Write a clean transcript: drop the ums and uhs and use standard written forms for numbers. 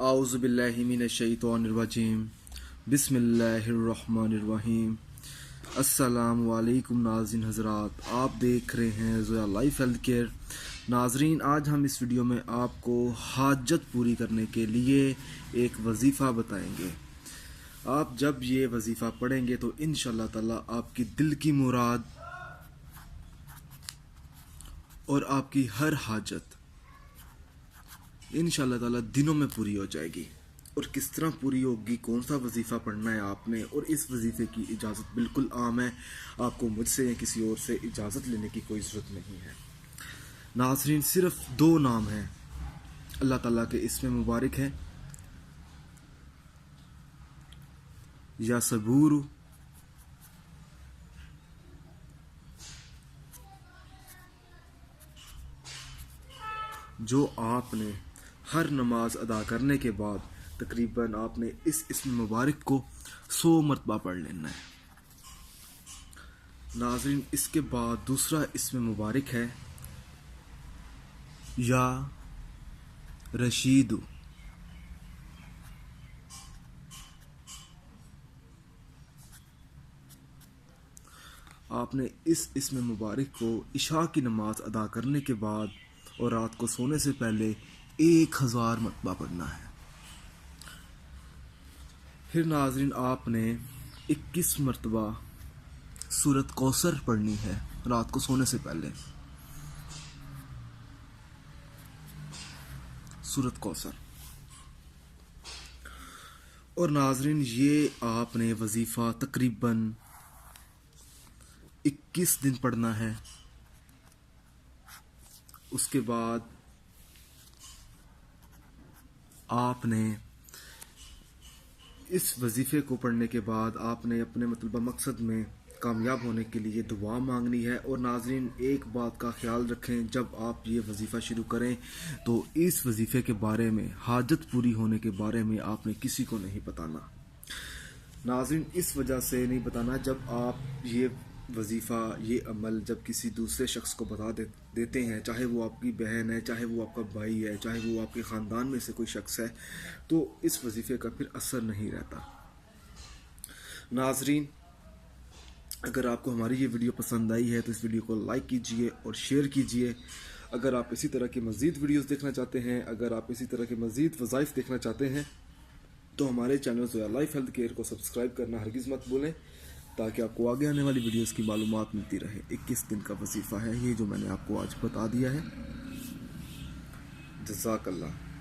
आऊज़ु बिल्लाहि मिनश शैतानिर रजीम बिस्मिल्लाहिर्रहमानिर्रहीम। अस्सलामु अलैकुम नाज़रीन हज़रात, आप देख रहे हैं ज़ोया लाइफ हेल्थ केयर। नाज़रीन, आज हम इस वीडियो में आपको हाजत पूरी करने के लिए एक वजीफ़ा बताएंगे। आप जब ये वजीफ़ा पढ़ेंगे तो इंशाअल्लाह ताला आपकी दिल की मुराद और आपकी हर हाजत इंशाअल्लाह ताला दिनों में पूरी हो जाएगी। और किस तरह पूरी होगी, कौन सा वजीफ़ा पढ़ना है आपने, और इस वजीफ़े की इजाज़त बिल्कुल आम है, आपको मुझसे या किसी और से इजाज़त लेने की कोई ज़रूरत नहीं है। नाज़रीन, सिर्फ दो नाम हैं, अल्लाह ताला के इसमें मुबारक है, या सबूर, जो आपने हर नमाज अदा करने के बाद तकरीबन आपने इस इस्म मुबारक को 100 मरतबा पढ़ लेना है। नाज़रीन, इसके बाद दूसरा इस्म मुबारक है या रशीद। आपने इस इस्म मुबारक को इशा की नमाज अदा करने के बाद और रात को सोने से पहले 1000 मरतबा पढ़ना है। फिर नाज़रीन, आपने 21 मरतबा सूरत कौसर पढ़नी है रात को सोने से पहले। सूरत कौसर। और नाज़रीन, ये आपने वजीफ़ा तकरीबन 21 दिन पढ़ना है। उसके बाद आपने इस वजीफ़े को पढ़ने के बाद आपने अपने मतलबा मकसद में कामयाब होने के लिए दुआ मांगनी है। और नाज़रीन, एक बात का ख्याल रखें, जब आप ये वजीफ़ा शुरू करें तो इस वजीफ़े के बारे में, हाजत पूरी होने के बारे में आपने किसी को नहीं बताना। नाज़रीन, इस वजह से नहीं बताना, जब आप ये वजीफ़ा, ये अमल जब किसी दूसरे शख्स को बता देते हैं, चाहे वो आपकी बहन है, चाहे वो आपका भाई है, चाहे वो आपके ख़ानदान में से कोई शख्स है, तो इस वजीफ़े का फिर असर नहीं रहता। नाज़रीन, अगर आपको हमारी ये वीडियो पसंद आई है तो इस वीडियो को लाइक कीजिए और शेयर कीजिए। अगर आप इसी तरह की मज़ीद वीडियोस देखना चाहते हैं, अगर आप इसी तरह के मज़ीद वज़ाइफ देखना चाहते हैं, तो हमारे channel Zoya life health care को सब्सक्राइब करना हरगिज़ मत भूलें, ताकि आपको आगे आने वाली वीडियोस की मालूमात मिलती रहे। 21 दिन का वजीफ़ा है ये, जो मैंने आपको आज बता दिया है। जज़ाकल्लाह।